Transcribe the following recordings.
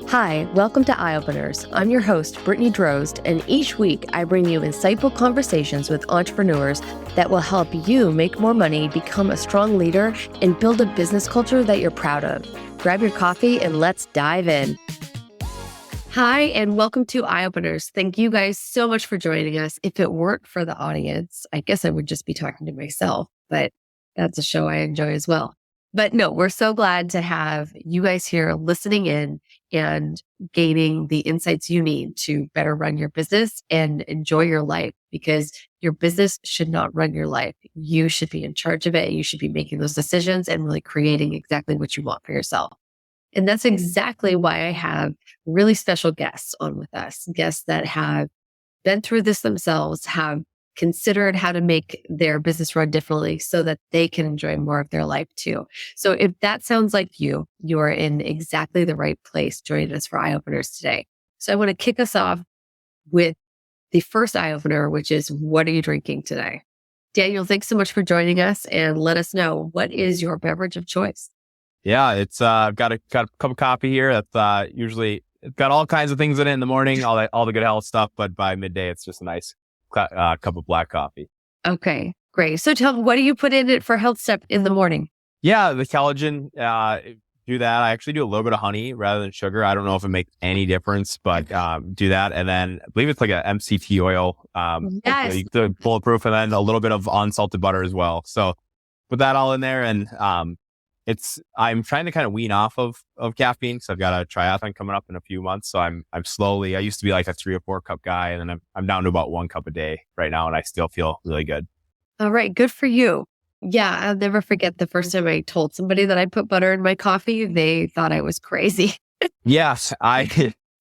Hi, welcome to Eye Openers. I'm your host, Brittany Drozd, and each week I bring you insightful conversations with entrepreneurs that will help you make more money, become a strong leader, and build a business culture that you're proud of. Grab your coffee and let's dive in. Hi, and welcome to Eye Openers. Thank you guys so much for joining us. If it weren't for the audience, I guess I would just be talking to myself, but that's a show I enjoy as well. But no, we're so glad to have you guys here listening in and gaining the insights you need to better run your business and enjoy your life, because your business should not run your life. You should be in charge of it. You should be making those decisions and really creating exactly what you want for yourself. And that's exactly why I have really special guests on with us, guests that have been through this themselves, have considered how to make their business run differently so that they can enjoy more of their life too. So if that sounds like you are in exactly the right place joining us for Eye Openers today. So I want to kick us off with the first eye opener, which is, what are you drinking today? Daniel, thanks so much for joining us, and let us know, what is your beverage of choice? Yeah, it's I've got a cup of coffee here. That's usually, it's got all kinds of things in it in the morning, all the good health stuff. But by midday, it's just a nice cup of black coffee. Okay, great. So tell me, what do you put in it for health step in the morning? Yeah, the collagen. Do that. I actually do a little bit of honey rather than sugar. I don't know if it makes any difference, but do that. And then I believe it's like a MCT oil. Yes. The bulletproof, and then a little bit of unsalted butter as well. So put that all in there, and I'm trying to kind of wean off of caffeine, because I've got a triathlon coming up in a few months. So I'm slowly, I used to be like a 3 or 4 cup guy, and then I'm down to about 1 cup a day right now, and I still feel really good. All right. Good for you. Yeah. I'll never forget the first time I told somebody that I put butter in my coffee. They thought I was crazy. Yes,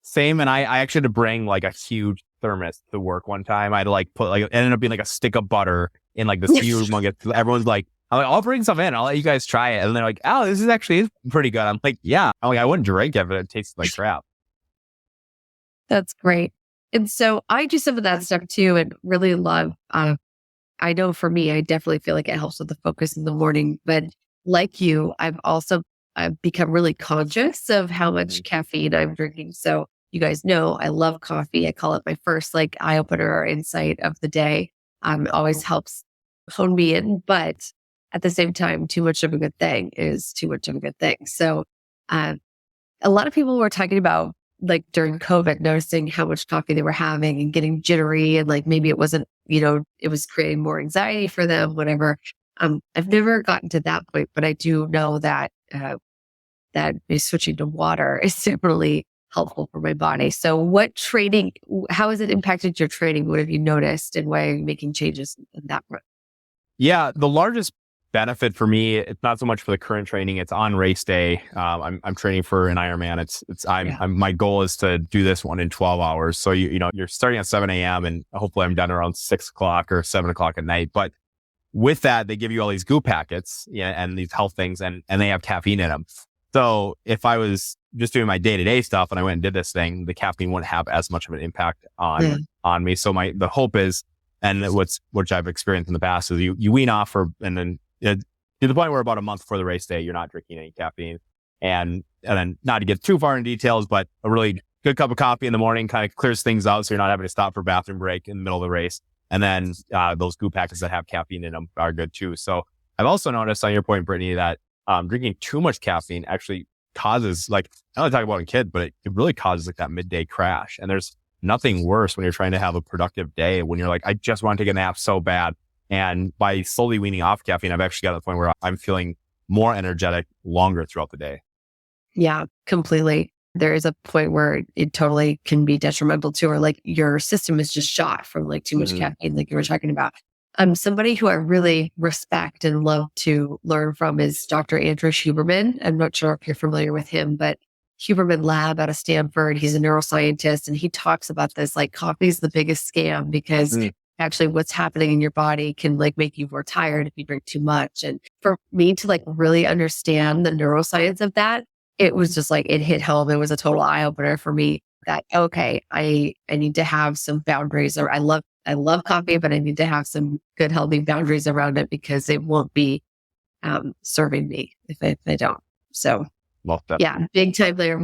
same. And I actually had to bring like a huge thermos to work one time. I had to it ended up being like a stick of butter in like this huge mug. Everyone's like, I'll bring some in. I'll let you guys try it. And they're like, oh, this is pretty good. I'm like, yeah. I wouldn't drink it, but it tastes like crap. That's great. And so I do some of that stuff too, and really love, I know for me, I definitely feel like it helps with the focus in the morning. But like you, I've become really conscious of how much caffeine I'm drinking. So you guys know I love coffee. I call it my first eye opener or insight of the day. Always helps hone me in, but at the same time, too much of a good thing is too much of a good thing. So a lot of people were talking about, during COVID, noticing how much coffee they were having and getting jittery, and maybe it wasn't, it was creating more anxiety for them, whatever. I've never gotten to that point, but I do know that switching to water is definitely helpful for my body. So how has it impacted your training? What have you noticed, and why are you making changes in that front? Yeah, the largest benefit for me, it's not so much for the current training, it's on race day. I'm training for an Ironman. My goal is to do this one in 12 hours. So you're starting at 7 a.m. and hopefully I'm done around 6 o'clock or 7 o'clock at night. But with that, they give you all these goo packets, and these health things, and they have caffeine in them. So if I was just doing my day-to-day stuff and I went and did this thing, the caffeine wouldn't have as much of an impact on me. So the hope is, and which I've experienced in the past, is you wean off, and then to the point where about a month before the race day, you're not drinking any caffeine. And then, not to get too far in details, but a really good cup of coffee in the morning kind of clears things out, so you're not having to stop for a bathroom break in the middle of the race. And then those goo packets that have caffeine in them are good too. So I've also noticed, on your point, Brittany, that drinking too much caffeine actually causes, I don't talk about in kids, but it really causes that midday crash. And there's nothing worse when you're trying to have a productive day, when you're I just want to take a nap so bad. And by slowly weaning off caffeine, I've actually got to the point where I'm feeling more energetic longer throughout the day. Yeah, completely. There is a point where it totally can be detrimental to, or your system is just shot from too much caffeine, like you were talking about. Somebody who I really respect and love to learn from is Dr. Andrew Huberman. I'm not sure if you're familiar with him, but Huberman Lab out of Stanford, he's a neuroscientist, and he talks about this, coffee is the biggest scam, because actually what's happening in your body can make you more tired if you drink too much. And for me to really understand the neuroscience of that, it was just it hit home. It was a total eye opener for me that, okay, I need to have some boundaries, or I love coffee, but I need to have some good, healthy boundaries around it, because it won't be serving me if I don't. So Well, Yeah, big time there.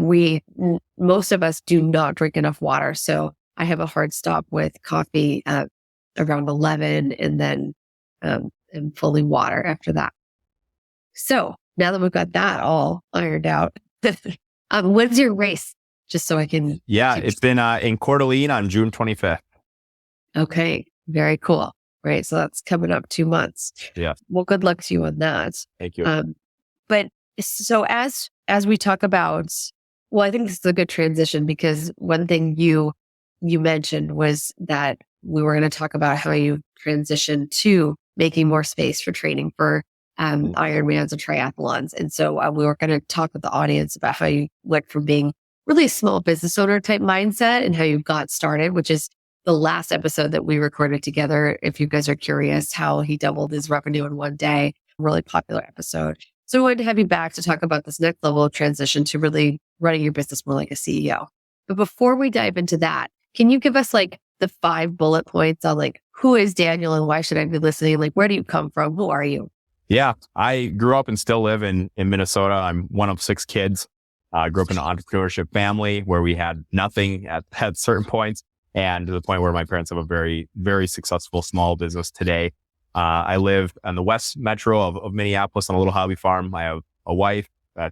Most of us do not drink enough water. So I have a hard stop with coffee at around 11 and then and fully water after that. So now that we've got that all ironed out, when's your race? Just so I can Yeah, keep. it's been in Coeur d'Alene on June 25th. Okay, very cool. Right. So that's coming up 2 months. Yeah. Well, good luck to you on that. Thank you. But so as we talk about, well, I think this is a good transition because one thing you mentioned was that we were going to talk about how you transitioned to making more space for training for Ironmans and triathlons. And so we were going to talk with the audience about how you went from being really a small business owner type mindset and how you got started, which is the last episode that we recorded together. If you guys are curious how he doubled his revenue in one day, really popular episode. So I wanted to have you back to talk about this next level of transition to really running your business more like a CEO. But before we dive into that, can you give us like the 5 bullet points on like, who is Daniel and why should I be listening? Like, where do you come from? Who are you? Yeah, I grew up and still live in Minnesota. I'm one of 6 kids. I grew up in an entrepreneurship family where we had nothing at certain points, and to the point where my parents have a very, very successful small business today. I live on the west metro of Minneapolis on a little hobby farm. I have a wife,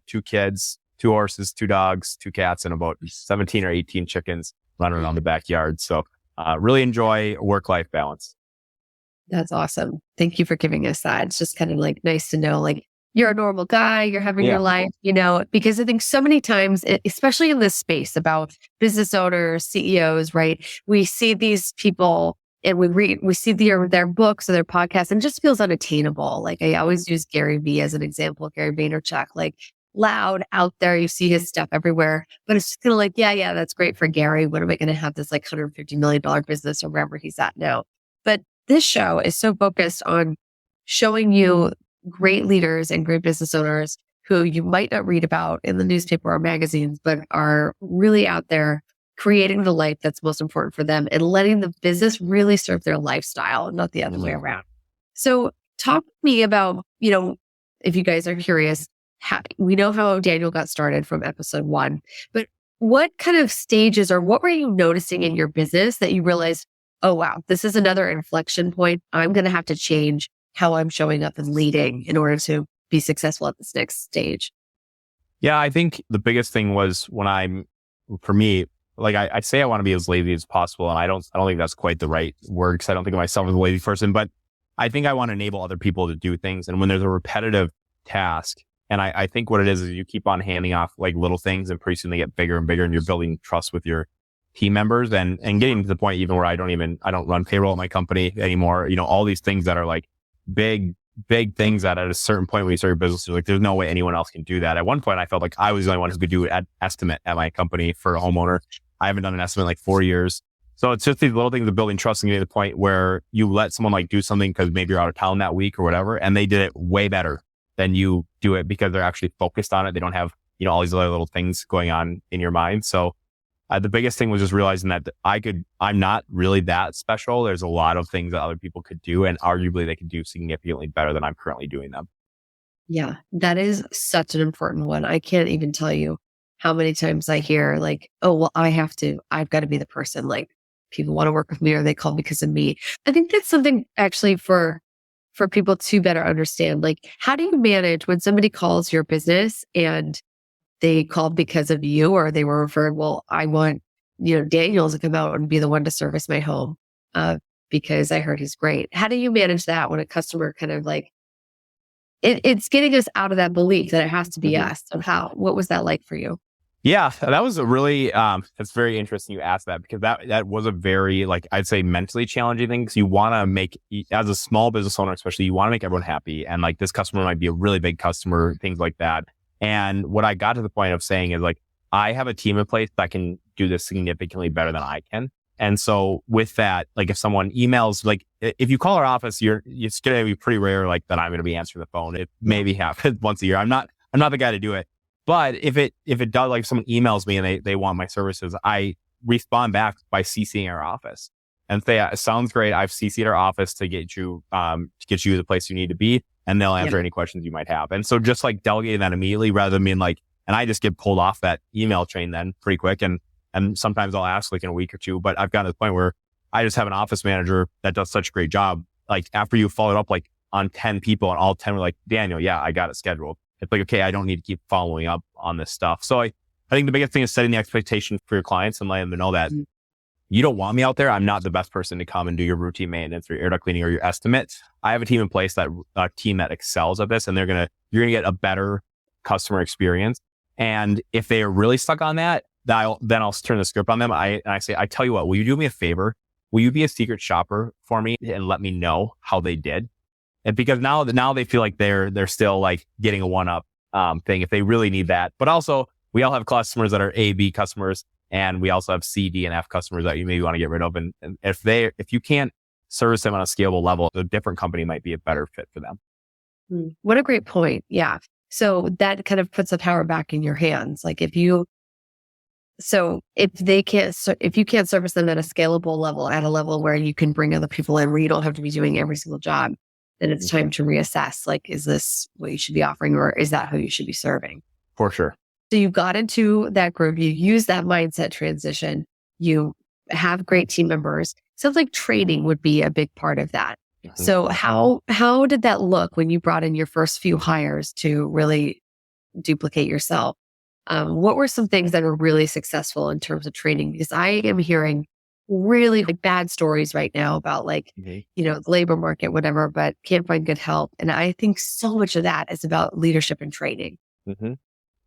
2 kids, 2 horses, 2 dogs, 2 cats, and about 17 or 18 chickens running around the backyard. So really enjoy work-life balance. That's awesome. Thank you for giving us that. It's just kind of like nice to know, like, you're a normal guy, you're having your life, because I think so many times, especially in this space about business owners, CEOs, right? We see these people and we see their books or their podcasts and it just feels unattainable. Like I always use Gary Vee as an example, Gary Vaynerchuk, like loud out there, you see his stuff everywhere, but it's just kind of like, yeah, that's great for Gary. When am I going to have this like $150 million business or wherever he's at now? But this show is so focused on showing you great leaders and great business owners who you might not read about in the newspaper or magazines, but are really out there creating the life that's most important for them and letting the business really serve their lifestyle, not the other way around. So talk to me about, if you guys are curious, we know how Daniel got started from episode 1, but what kind of stages or what were you noticing in your business that you realized, oh, wow, this is another inflection point. I'm going to have to change how I'm showing up and leading in order to be successful at this next stage? Yeah, I think the biggest thing was for me, like I say I want to be as lazy as possible. And I don't think that's quite the right word because I don't think of myself as a lazy person, but I think I want to enable other people to do things. And when there's a repetitive task, and I think what it is you keep on handing off like little things and pretty soon they get bigger and bigger and you're building trust with your team members and getting to the point even where I don't run payroll at my company anymore. All these things that are like big things that at a certain point when you start your business, you're like, there's no way anyone else can do that. At one point, I felt like I was the only one who could do an estimate at my company for a homeowner. I haven't done an estimate in like 4 years. So it's just these little things of building trust and getting to the point where you let someone like do something because maybe you're out of town that week or whatever, and they did it way better than you do it because they're actually focused on it. They don't have, all these other little things going on in your mind. So the biggest thing was just realizing that I'm not really that special. There's a lot of things that other people could do, and arguably they could do significantly better than I'm currently doing them. Yeah, that is such an important one. I can't even tell you how many times I hear like, oh, well, I've got to be the person, like people want to work with me or they call because of me. I think that's something actually for people to better understand. Like, how do you manage when somebody calls your business and they called because of you or they were referred, well, I want, Daniel to come out and be the one to service my home because I heard he's great. How do you manage that when a customer kind of like, it's getting us out of that belief that it has to be us? So what was that like for you? Yeah, that was a really, that's very interesting you asked that because that was a very, like, I'd say mentally challenging thing because you want to make, as a small business owner, especially, you want to make everyone happy. And like this customer might be a really big customer, things like that. And what I got to the point of saying is like, I have a team in place that can do this significantly better than I can. And so with that, like if someone emails, like if you call our office, it's going to be pretty rare, like that I'm going to be answering the phone. It maybe happens once a year. I'm not the guy to do it. But if it does, like someone emails me and they want my services, I respond back by CCing our office and say, sounds great. I've CC'd our office to get you the place you need to be. And they'll answer any questions you might have. And so just like delegating that immediately rather than being like, And I just get pulled off that email chain then pretty quick. And sometimes I'll ask like in a week or two, but I've gotten to the point where I just have an office manager that does such a great job. Like after you followed up like on 10 people and all 10 were like, Daniel, yeah, I got it scheduled. It's like, okay, I don't need to keep following up on this stuff. So I think the biggest thing is setting the expectation for your clients and letting them know that you don't want me out there. I'm not the best person to come and do your routine maintenance or your air duct cleaning or your estimates. I have a team in place a team that excels at this, and you're going to get a better customer experience. And if they are really stuck on that, then I'll turn the script on them. I say, I tell you what, will you do me a favor? Will you be a secret shopper for me and let me know how they did? And because now they feel like they're still like getting a one-up thing if they really need that. But also we all have customers that are A, B customers, and we also have C, D, and F customers that you maybe want to get rid of. And if you can't service them on a scalable level, a different company might be a better fit for them. What a great point. Yeah. So that kind of puts the power back in your hands. Like if you can't service them at a scalable level, at a level where you can bring other people in, where you don't have to be doing every single job, then it's time to reassess. Like, is this what you should be offering, or is that who you should be serving? For sure. So you got into that group, you use that mindset transition, you have great team members. Sounds like training would be a big part of that. Mm-hmm. So how did that look when you brought in your first few hires to really duplicate yourself? What were some things that were really successful in terms of training? Because I am hearing really like bad stories right now about like, the labor market, whatever, but can't find good help. And I think so much of that is about leadership and training. Mm-hmm.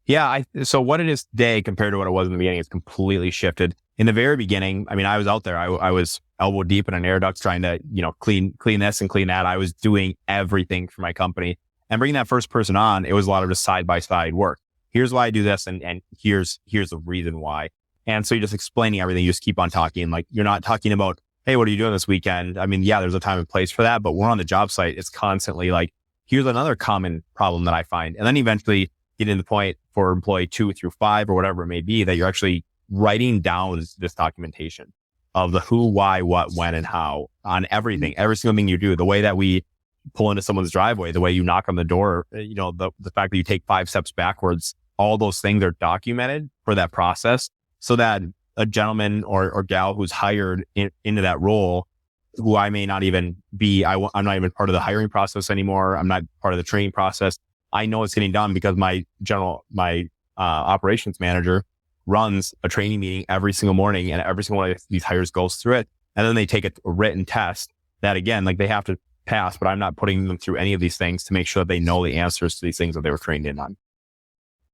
Yeah. So what it is today compared to what it was in the beginning, it's completely shifted. In the very beginning, I mean, I was out there. I was elbow deep in an air duct trying to, clean this and clean that. I was doing everything for my company. And bringing that first person on, it was a lot of just side-by-side work. Here's why I do this, and here's the reason why. And so you're just explaining everything. You just keep on talking. Like you're not talking about, hey, what are you doing this weekend? I mean, yeah, there's a time and place for that, but we're on the job site. It's constantly like, here's another common problem that I find. And then eventually getting to the point for employee 2 through 5 or whatever it may be, that you're actually writing down this documentation of the who, why, what, when, and how on everything, every single thing you do, the way that we pull into someone's driveway, the way you knock on the door, the fact that you take 5 steps backwards, all those things are documented for that process so that a gentleman or gal who's hired into that role, who I may not even be, I'm not even part of the hiring process anymore. I'm not part of the training process. I know it's getting done because my operations manager runs a training meeting every single morning, and every single one of these hires goes through it. And then they take a written test that, again, like they have to pass, but I'm not putting them through any of these things to make sure that they know the answers to these things that they were trained in on.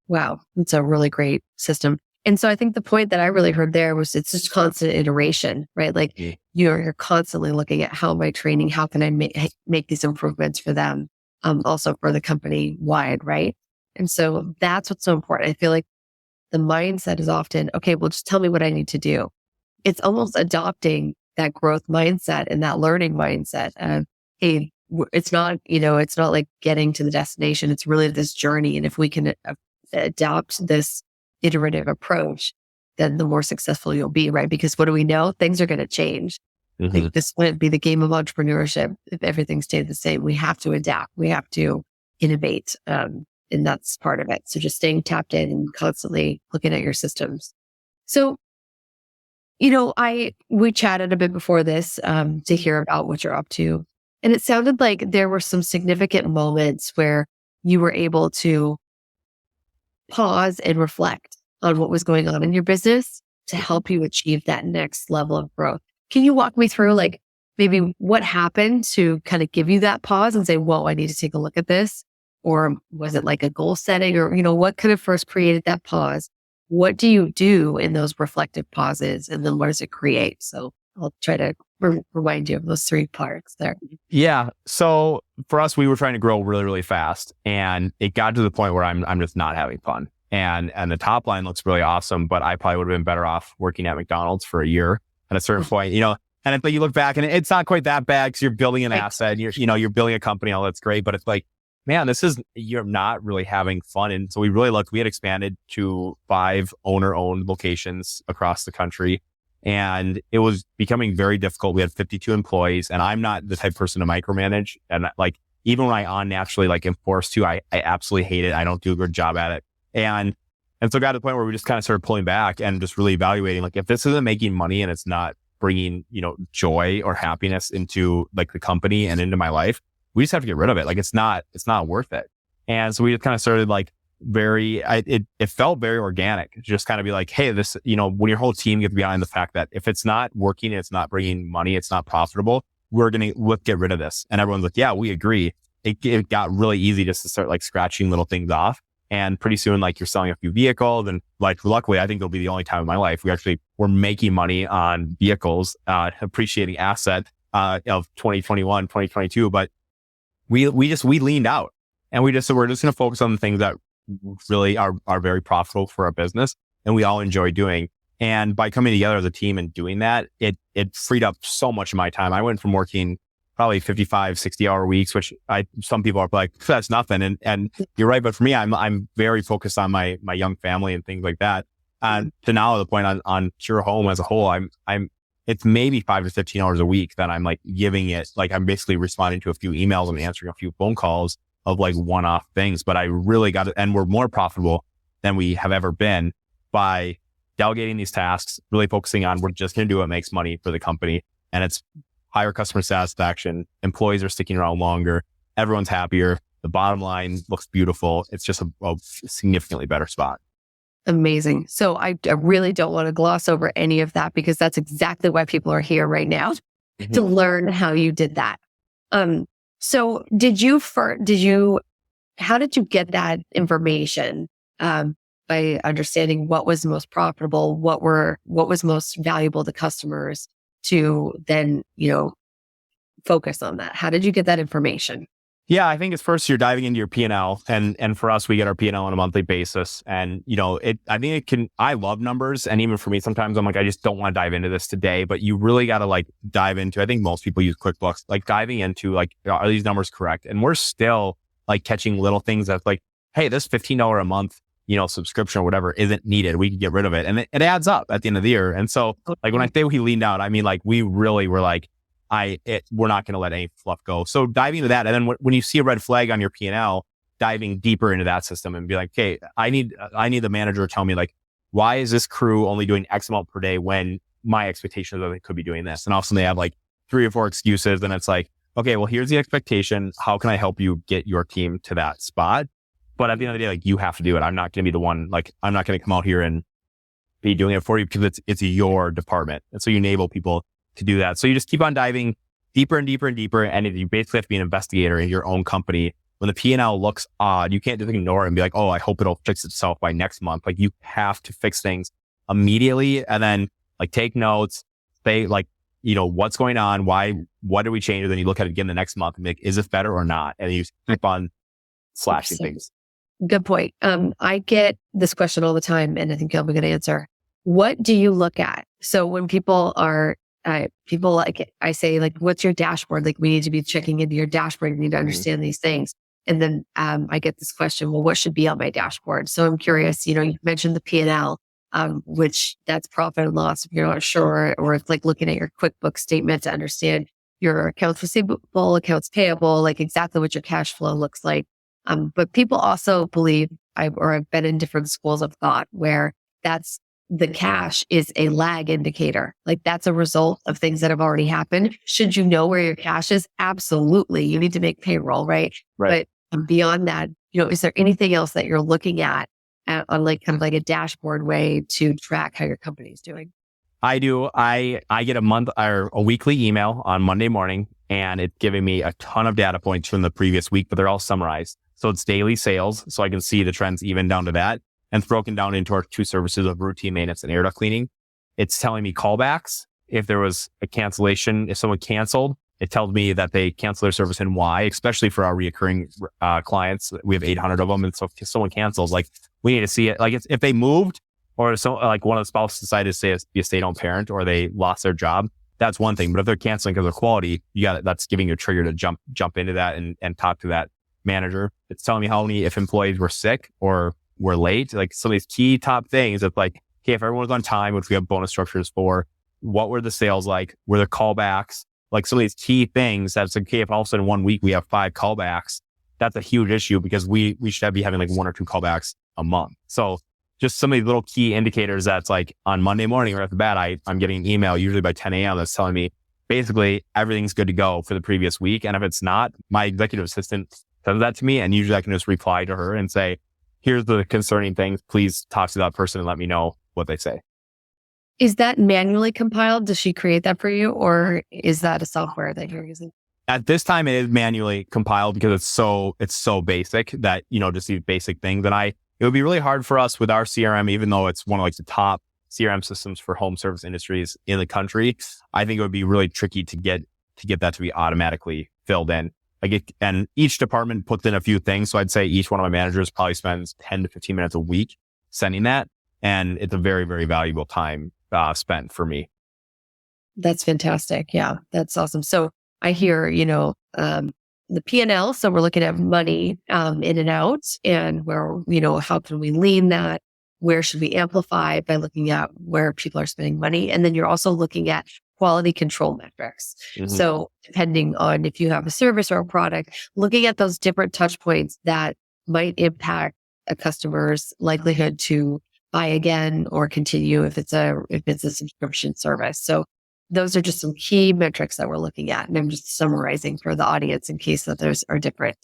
Wow. It's a really great system. And so I think the point that I really heard there was it's just constant iteration, right? Like you're constantly looking at how am I training? How can I make these improvements for them? Also for the company wide, right? And so that's what's so important. I feel like the mindset is often, okay, well, just tell me what I need to do. It's almost adopting that growth mindset and that learning mindset of, hey, it's not like getting to the destination. It's really this journey. And if we can adopt this iterative approach, then the more successful you'll be, right? Because what do we know? Things are going to change. Mm-hmm. Like this wouldn't be the game of entrepreneurship if everything stayed the same. We have to adapt. We have to innovate. And that's part of it. So just staying tapped in and constantly looking at your systems. So, we chatted a bit before this to hear about what you're up to. And it sounded like there were some significant moments where you were able to pause and reflect on what was going on in your business to help you achieve that next level of growth. Can you walk me through like maybe what happened to kind of give you that pause and say, whoa, I need to take a look at this? Or was it like a goal setting, or, what could have first created that pause? What do you do in those reflective pauses? And then what does it create? So I'll try to remind you of those 3 parts there. Yeah. So for us, we were trying to grow really, really fast, and it got to the point where I'm just not having fun. And the top line looks really awesome, but I probably would have been better off working at McDonald's for a year at a certain point, and but you look back and it's not quite that bad because you're building an asset, you're building a company, all that's great, but it's like, man, you're not really having fun. And so we had expanded to 5 owner-owned locations across the country, and it was becoming very difficult. We had 52 employees, and I'm not the type of person to micromanage. And like, even when I unnaturally am forced to, I absolutely hate it. I don't do a good job at it. And And so it got to the point where we just kind of started pulling back and just really evaluating, like, if this isn't making money and it's not bringing, joy or happiness into like the company and into my life, we just have to get rid of it. Like, it's not worth it. And so we just kind of started like it felt very organic. Just kind of be like, hey, this, when your whole team gets behind the fact that if it's not working, it's not bringing money, it's not profitable, let's get rid of this. And everyone's like, yeah, we agree. It got really easy just to start like scratching little things off. And pretty soon, like, you're selling a few vehicles, and like, luckily, I think it'll be the only time in my life we're making money on vehicles, appreciating asset, of 2021, 2022. But we leaned out, and we're just going to focus on the things that really are very profitable for our business and we all enjoy doing. And by coming together as a team and doing that, it freed up so much of my time. I went from working probably 55, 60-hour weeks, which some people are like, that's nothing. And you're right. But for me, I'm very focused on my young family and things like that. And to now the point on Kura Home as a whole, it's maybe 5 to 15 hours a week that I'm like giving it. Like, I'm basically responding to a few emails and answering a few phone calls of like one-off things. But I really got it. And we're more profitable than we have ever been by delegating these tasks, really focusing on, we're just going to do what makes money for the company. And it's higher customer satisfaction. Employees are sticking around longer. Everyone's happier. The bottom line looks beautiful. It's just a significantly better spot. Amazing. So I really don't want to gloss over any of that, because that's exactly why people are here right now, to learn how you did that. So how did you get that information? By understanding what was most profitable, what was most valuable to customers, to then, focus on that. How did you get that information? Yeah, I think it's first you're diving into your P&L, and for us, we get our P&L on a monthly basis. And, I love numbers. And even for me, sometimes I'm like, I just don't want to dive into this today, but you really got to like dive into, I think most people use QuickBooks, like diving into like, are these numbers correct? And we're still like catching little things that's like, hey, this $15 a month, subscription or whatever isn't needed. We can get rid of it. And it adds up at the end of the year. And so like, when I say we leaned out, I mean, like, we really were like, we're not going to let any fluff go. So diving into that. And then when you see a red flag on your P&L, diving deeper into that system and be like, okay, I need the manager to tell me, like, why is this crew only doing X amount per day when my expectation is that they could be doing this? And often they have like 3 or 4 excuses. And it's like, okay, well, here's the expectation. How can I help you get your team to that spot? But at the end of the day, like, you have to do it. I'm not going to be the one, like, I'm not going to come out here and be doing it for you, because it's your department. And so you enable people to do that. So you just keep on diving deeper and deeper and deeper. And you basically have to be an investigator in your own company. When the P&L looks odd, you can't just ignore it and be like, oh, I hope it'll fix itself by next month. Like, you have to fix things immediately, and then like take notes, say like, what's going on? What did we change? And then you look at it again the next month and be like, is this better or not? And you keep on slashing things. Good point. I get this question all the time, and I think you'll have a good answer. What do you look at? So when people like, I say, like, what's your dashboard? Like, we need to be checking into your dashboard. We need to understand these things. And then I get this question, well, what should be on my dashboard? So I'm curious, you mentioned the P&L, which that's profit and loss if you're not sure, or it's like looking at your QuickBooks statement to understand your accounts receivable, accounts payable, like exactly what your cash flow looks like. But people also believe, I've been in different schools of thought where the cash is a lag indicator. Like, that's a result of things that have already happened. Should you know where your cash is? Absolutely. You need to make payroll, right? Right. But beyond that, is there anything else that you're looking at on like kind of like a dashboard way to track how your company is doing? I do. I get a weekly email on Monday morning, and it's giving me a ton of data points from the previous week, but they're all summarized. So it's daily sales, so I can see the trends even down to that. And it's broken down into our 2 services of routine maintenance and air duct cleaning. It's telling me callbacks. If there was a cancellation, if someone canceled, it tells me that they canceled their service and why, especially for our reoccurring clients. We have 800 of them. And so if someone cancels, like, we need to see it. Like, if they moved, or so, like, one of the spouses decided to be a stay-at-home parent, or they lost their job, that's one thing. But if they're canceling because of quality, that's giving you a trigger to jump into that and talk to that manager. It's telling me if employees were sick or were late, like some of these key top things. It's like, okay, if everyone was on time, which we have bonus structures for, what were the sales like? Were there callbacks? Like, some of these key things that's like, okay, if all of a sudden 1 week we have 5 callbacks, that's a huge issue, because we should be having like 1 or 2 callbacks a month. So just some of these little key indicators that's like on Monday morning right off the bat, I'm getting an email usually by 10 a.m. that's telling me basically everything's good to go for the previous week. And if it's not, my executive assistant says that to me. And usually I can just reply to her and say, here's the concerning things. Please talk to that person and let me know what they say. Is that manually compiled? Does she create that for you, or is that a software that you're using? At this time, it is manually compiled because it's so basic that, just these basic things. And it would be really hard for us with our CRM, even though it's one of like the top CRM systems for home service industries in the country. I think it would be really tricky to get that to be automatically filled in. And each department puts in a few things. So I'd say each one of my managers probably spends 10 to 15 minutes a week sending that. And it's a very, very valuable time spent for me. That's fantastic. Yeah, that's awesome. So I hear, the P&L. So we're looking at money in and out, and where, how can we lean that? Where should we amplify by looking at where people are spending money? And then you're also looking at quality control metrics. Mm-hmm. So depending on if you have a service or a product, looking at those different touch points that might impact a customer's likelihood to buy again or continue if it's a subscription service. So those are just some key metrics that we're looking at. And I'm just summarizing for the audience in case that those are different.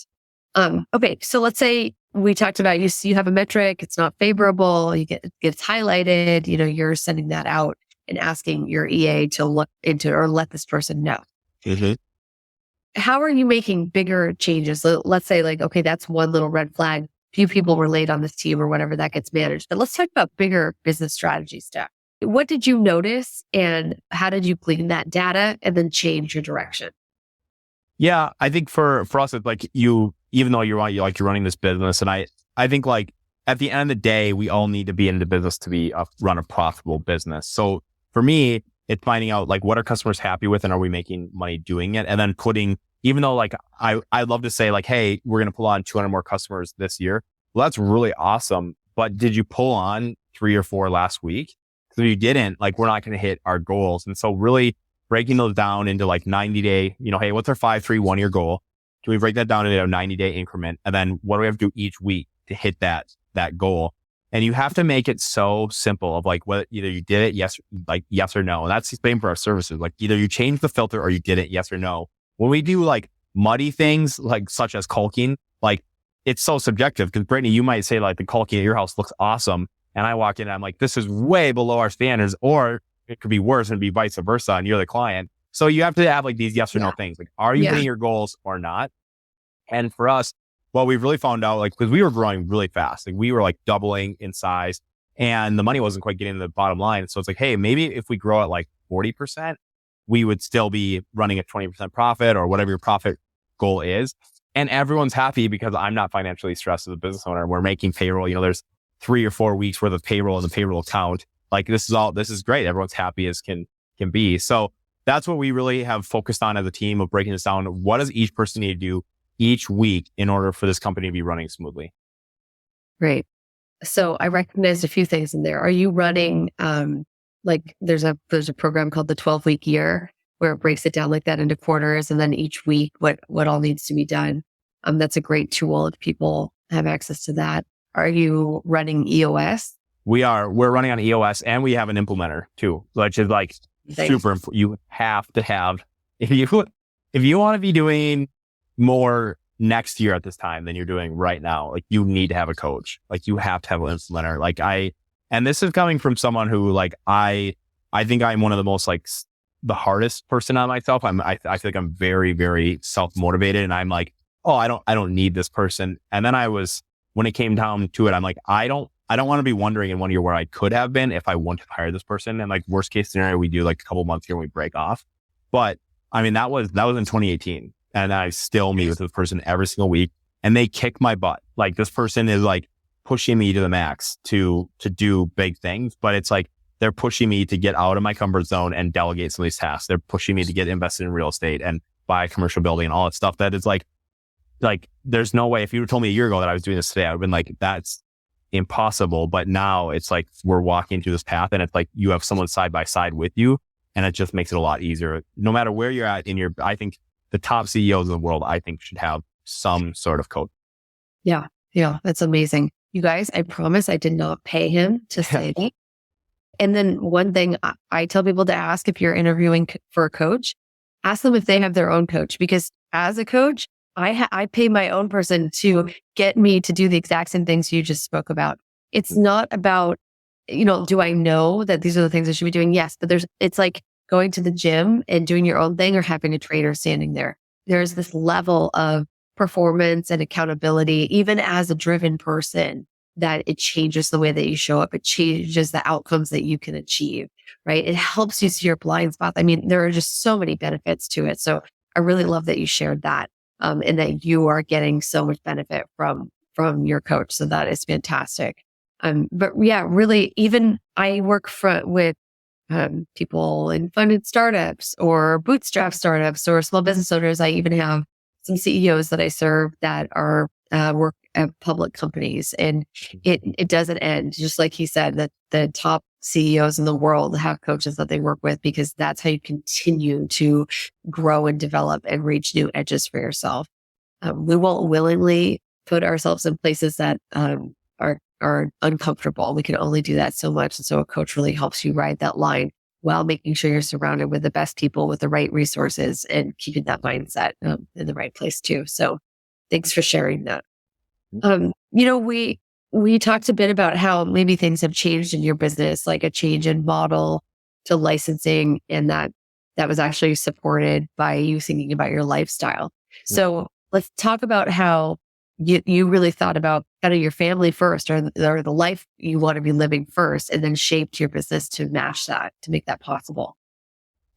Okay. So let's say we talked about you have a metric, it's not favorable, it gets highlighted, you're sending that out and asking your EA to look into or let this person know. Mm-hmm. How are you making bigger changes? Let's say okay, that's one little red flag. Few people were late on this team or whatever, that gets managed. But let's talk about bigger business strategy stuff. What did you notice and how did you glean that data and then change your direction? Yeah, I think for us, it's like even though you're running this business, and I think like at the end of the day, we all need to be in the business to run a profitable business. So for me, it's finding out like what are customers happy with and are we making money doing it? And then even though like I'd love to say like, hey, we're going to pull on 200 more customers this year. Well, that's really awesome. But did you pull on 3 or 4 last week? Because if you didn't, like we're not going to hit our goals. And so really breaking those down into like 90-day, hey, what's our 5, 3, 1 year goal? Can we break that down into a 90-day increment? And then what do we have to do each week to hit that goal? And you have to make it so simple of like whether either you did it, yes or no. And that's the same for our services. Like either you change the filter or you did it, yes or no. When we do like muddy things, like such as caulking, like it's so subjective because Brittany, you might say like the caulking at your house looks awesome. And I walk in and I'm like, this is way below our standards, or it could be worse and be vice versa. And you're the client. So you have to have like these yes or no things. Like, are you hitting your goals or not? And for us, what we've really found out, like, because we were growing really fast, like we were like doubling in size and the money wasn't quite getting to the bottom line. So it's like, hey, maybe if we grow at like 40%, we would still be running a 20% profit or whatever your profit goal is. And everyone's happy because I'm not financially stressed as a business owner. We're making payroll. There's 3 or 4 weeks worth of payroll in the payroll account. Like this is great. Everyone's happy as can be. So that's what we really have focused on as a team of breaking this down. What does each person need to do each week in order for this company to be running smoothly? Great. So I recognized a few things in there. Are you running, like there's a program called the 12-week year where it breaks it down like that into quarters and then each week what all needs to be done. That's a great tool if people have access to that. Are you running EOS? We're running on EOS and we have an implementer too, which is like super important. You have to have, if you want to be doing more next year at this time than you're doing right now, like you need to have a coach. Like you have to have an implementer. And this is coming from someone who like, I think I'm one of the most like the hardest person on myself. I feel like I'm very, very self-motivated and I'm like, oh, I don't need this person. And then when it came down to it, I'm like, I don't want to be wondering in 1 year where I could have been if I wouldn't have hired this person. And like worst case scenario, we do like a couple months here and we break off. But I mean, that was in 2018. And I still meet with this person every single week and they kick my butt. Like this person is like pushing me to the max to do big things, but it's like, they're pushing me to get out of my comfort zone and delegate some of these tasks. They're pushing me to get invested in real estate and buy a commercial building and all that stuff. That is like there's no way. If you told me a year ago that I was doing this today, I would have been like, that's impossible. But now it's like, we're walking through this path and it's like, you have someone side by side with you and it just makes it a lot easier. No matter where you're at I think the top CEOs in the world, I think should have some sort of coach. Yeah. Yeah. That's amazing. You guys, I promise I did not pay him to say that. And then one thing I tell people to ask if you're interviewing for a coach, ask them if they have their own coach, because as a coach, I pay my own person to get me to do the exact same things you just spoke about. It's not about, do I know that these are the things I should be doing? Yes, but it's like going to the gym and doing your own thing or having a trainer standing there. There's this level of performance and accountability, even as a driven person, that it changes the way that you show up. It changes the outcomes that you can achieve, right? It helps you see your blind spots. I mean, there are just so many benefits to it. So I really love that you shared that, and that you are getting so much benefit from your coach. So that is fantastic. But yeah, really, even I work with people in funded startups or bootstrap startups or small business owners. I even have some CEOs that I serve that are work at public companies, and it doesn't end. Just like he said, that the top CEOs in the world have coaches that they work with, because that's how you continue to grow and develop and reach new edges for yourself. We won't willingly put ourselves in places that are uncomfortable. We can only do that so much. And so a coach really helps you ride that line while making sure you're surrounded with the best people with the right resources and keeping that mindset in the right place too. So thanks for sharing that. We talked a bit about how maybe things have changed in your business, like a change in model to licensing, and that was actually supported by you thinking about your lifestyle. So let's talk about how you really thought about kind of your family first, or the life you want to be living first, and then shaped your business to match that, to make that possible.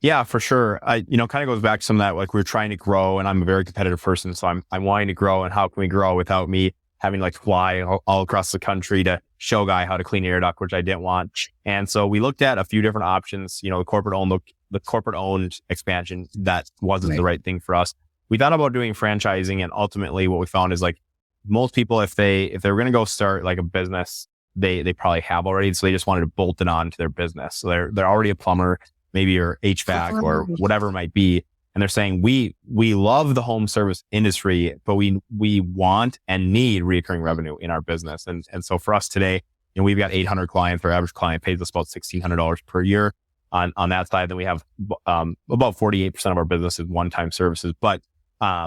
Yeah, for sure. Kind of goes back to some of that, like we're trying to grow, and I'm a very competitive person. So I'm wanting to grow, and how can we grow without me having like fly all across the country to show Guy how to clean air duct, which I didn't want. And so we looked at a few different options, the corporate owned expansion, that wasn't the right thing for us. We thought about doing franchising, and ultimately what we found is like most people, if they're going to go start like a business, they probably have already. So they just wanted to bolt it on to their business. So they're already a plumber, maybe your HVAC or whatever it might be. And they're saying, we love the home service industry, but we want and need recurring revenue in our business. And so for us today, we've got 800 clients. Our average client pays us about $1,600 per year on that side. Then we have about 48% of our business is one-time services. But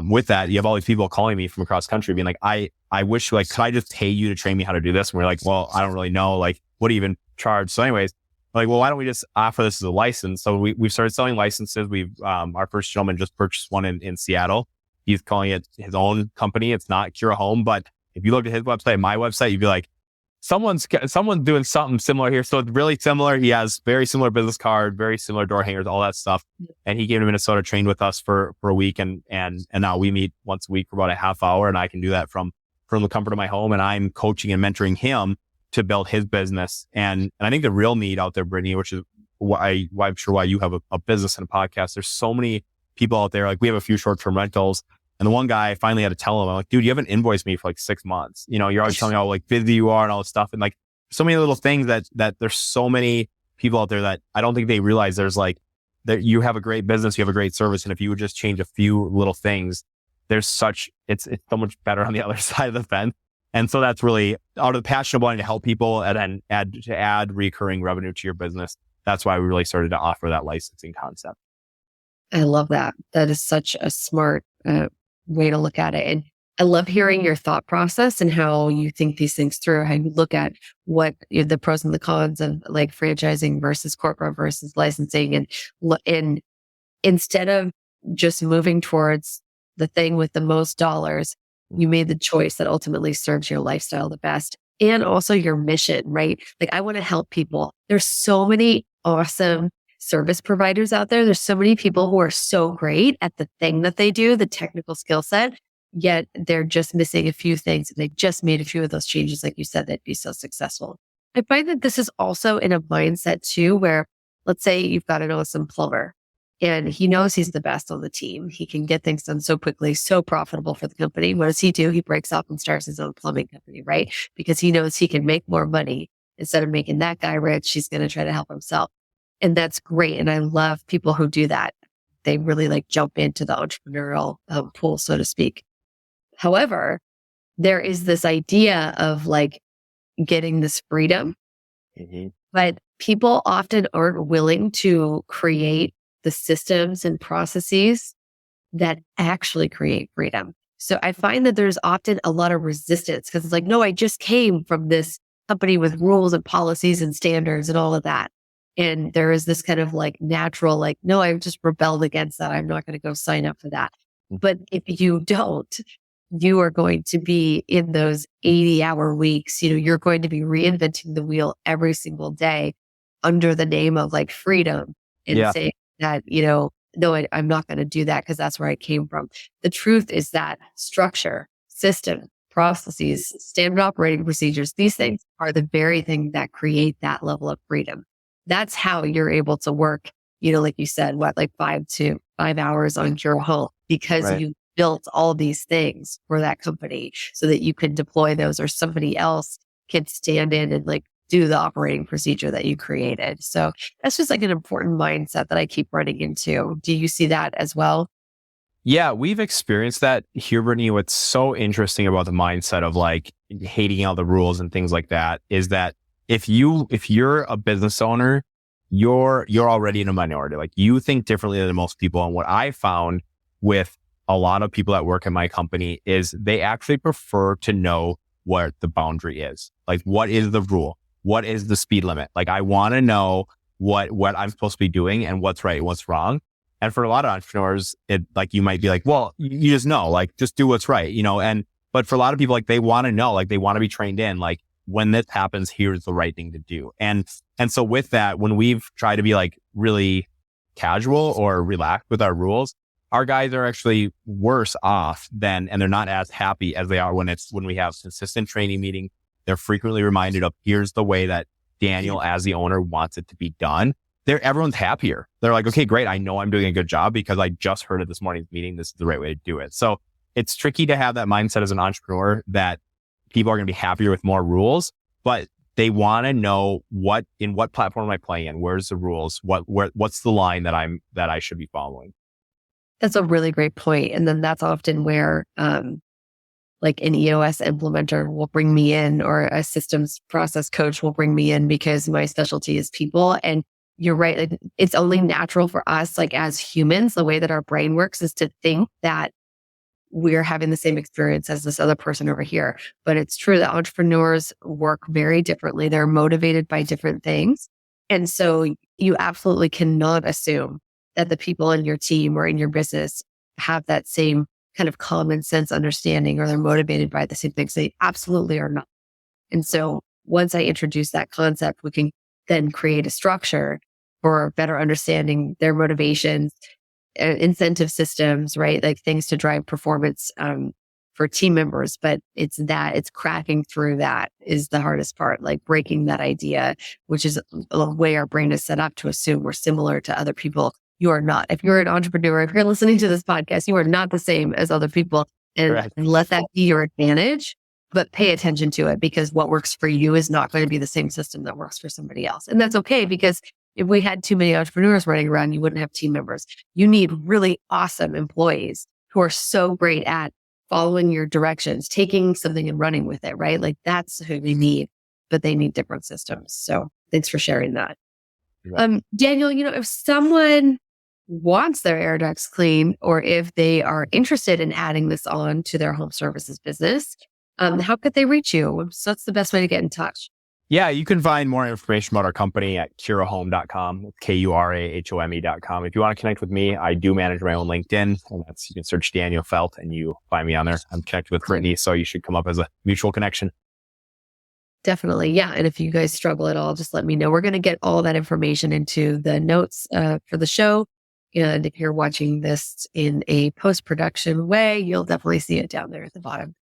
with that, you have all these people calling me from across the country being like, I wish, like, could I just pay you to train me how to do this? And we're like, well, I don't really know. Like, what do you even charge? So anyways, like, well, why don't we just offer this as a license? So we've started selling licenses. Our first gentleman just purchased one in Seattle. He's calling it his own company. It's not Kura Home, but if you look at his website, my website, you'd be like, someone's doing something similar here. So it's really similar. He has very similar business card, very similar door hangers, all that stuff. And he came to Minnesota, trained with us for a week. And now we meet once a week for about a half hour, and I can do that from the comfort of my home. And I'm coaching and mentoring him to build his business. And I think the real need out there, Brittany, which is why I'm sure why you have a business and a podcast. There's so many people out there. Like, we have a few short-term rentals. And the one guy, I finally had to tell him, I'm like, dude, you haven't invoiced me for like 6 months. You're always telling me how like busy you are and all this stuff. And like so many little things that there's so many people out there that I don't think they realize there's like, that you have a great business, you have a great service. And if you would just change a few little things, it's so much better on the other side of the fence. And so that's really out of the passion of wanting to help people and add recurring revenue to your business. That's why we really started to offer that licensing concept. I love that. That is such a smart way to look at it. And I love hearing your thought process and how you think these things through, how you look at what the pros and the cons of like franchising versus corporate versus licensing. And instead of just moving towards the thing with the most dollars, you made the choice that ultimately serves your lifestyle the best, and also your mission, right? Like, I want to help people. There's so many awesome service providers out there. There's so many people who are so great at the thing that they do, the technical skill set, yet they're just missing a few things. And they just made a few of those changes, like you said, that'd be so successful. I find that this is also in a mindset too, where let's say you've got an awesome plumber and he knows he's the best on the team. He can get things done so quickly, so profitable for the company. What does he do? He breaks off and starts his own plumbing company, right? Because he knows he can make more money. Instead of making that guy rich, he's going to try to help himself. And that's great. And I love people who do that. They really like jump into the entrepreneurial pool, so to speak. However, there is this idea of like getting this freedom. Mm-hmm. But people often aren't willing to create the systems and processes that actually create freedom. So I find that there's often a lot of resistance because it's like, no, I just came from this company with rules and policies and standards and all of that. And there is this kind of like natural, like, no, I've just rebelled against that. I'm not going to go sign up for that. But if you don't, you are going to be in those 80-hour weeks. You're going to be reinventing the wheel every single day under the name of like freedom and saying that, no, I'm not going to do that because that's where I came from. The truth is that structure, system, processes, standard operating procedures, these things are the very thing that create that level of freedom. That's how you're able to work, like you said, like 5 hours on your home because you built all these things for that company so that you can deploy those or somebody else can stand in and like do the operating procedure that you created. So that's just like an important mindset that I keep running into. Do you see that as well? Yeah, we've experienced that here, Brittany. What's so interesting about the mindset of like hating all the rules and things like that is that if you're a business owner, you're already in a minority. Like you think differently than most people. And what I found with a lot of people that work at my company is they actually prefer to know what the boundary is. Like, what is the rule? What is the speed limit? Like, I want to know what I'm supposed to be doing and what's right and what's wrong. And for a lot of entrepreneurs, it like, you might be like, well, you just know, like, just do what's right, but for a lot of people, like, they want to know, like, they want to be trained in, like, when this happens, here's the right thing to do. And so with that, when we've tried to be like really casual or relaxed with our rules, our guys are actually worse off and they're not as happy as they are when we have consistent training meetings. They're frequently reminded of here's the way that Daniel as the owner wants it to be done. Everyone's happier. They're like, okay, great. I know I'm doing a good job because I just heard at this morning's meeting, this is the right way to do it. So it's tricky to have that mindset as an entrepreneur that people are going to be happier with more rules, but they want to know what platform am I playing in? Where's the rules? What's the line that I should be following? That's a really great point. And then that's often where, like an EOS implementer will bring me in or a systems process coach will bring me in because my specialty is people. And you're right. Like, it's only natural for us, like as humans, the way that our brain works is to think that we're having the same experience as this other person over here. But it's true that entrepreneurs work very differently. They're motivated by different things. And so you absolutely cannot assume that the people in your team or in your business have that same kind of common sense understanding or they're motivated by the same things. They absolutely are not. And so once I introduce that concept, we can then create a structure for better understanding their motivations, incentive systems, right? Like things to drive performance for team members. But it's cracking through that is the hardest part, like breaking that idea, which is a way our brain is set up to assume we're similar to other people. You are not. If you're an entrepreneur, if you're listening to this podcast, you are not the same as other people. And let that be your advantage, but pay attention to it because what works for you is not going to be the same system that works for somebody else. And that's okay because if we had too many entrepreneurs running around, you wouldn't have team members. You need really awesome employees who are so great at following your directions, taking something and running with it, right? Like that's who they need, but they need different systems. So thanks for sharing that. Right. Daniel, if someone wants their air ducts clean or if they are interested in adding this on to their home services business, how could they reach you? So that's the best way to get in touch. Yeah, you can find more information about our company at kurahome.com, KURAHOME.com. If you want to connect with me, I do manage my own LinkedIn, and you can search Daniel Felt and you find me on there. I'm connected with Brittany, so you should come up as a mutual connection. Definitely. Yeah. And if you guys struggle at all, just let me know. We're going to get all that information into the notes for the show. And if you're watching this in a post-production way, you'll definitely see it down there at the bottom.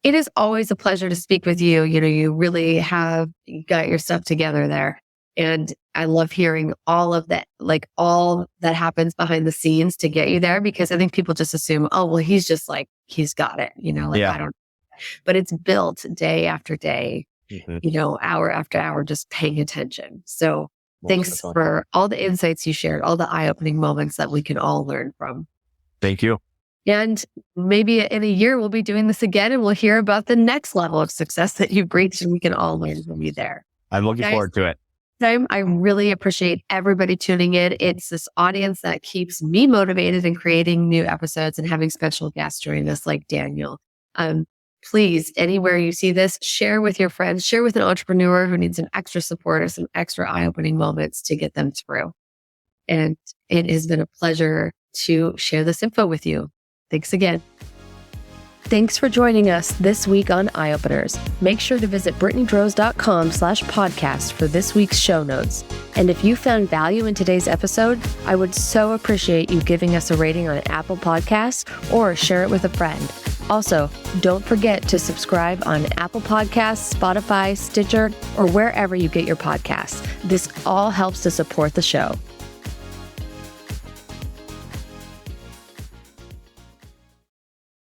It is always a pleasure to speak with you. You really have got your stuff together there. And I love hearing all of that, like all that happens behind the scenes to get you there, because I think people just assume, oh, well, he's just like, he's got it, I don't, but it's built day after day, hour after hour, just paying attention. So thanks for all the insights you shared, all the eye-opening moments that we can all learn from. Thank you. And maybe in a year, we'll be doing this again and we'll hear about the next level of success that you've reached, and we can all learn from you there. I'm looking forward to it. I really appreciate everybody tuning in. It's this audience that keeps me motivated in creating new episodes and having special guests join us like Daniel. Please, anywhere you see this, share with your friends, share with an entrepreneur who needs some extra support or some extra eye-opening moments to get them through. And it has been a pleasure to share this info with you. Thanks again. Thanks for joining us this week on Eye Openers. Make sure to visit brittanyDroz.com/podcast for this week's show notes. And if you found value in today's episode, I would so appreciate you giving us a rating on Apple Podcasts or share it with a friend. Also, don't forget to subscribe on Apple Podcasts, Spotify, Stitcher, or wherever you get your podcasts. This all helps to support the show.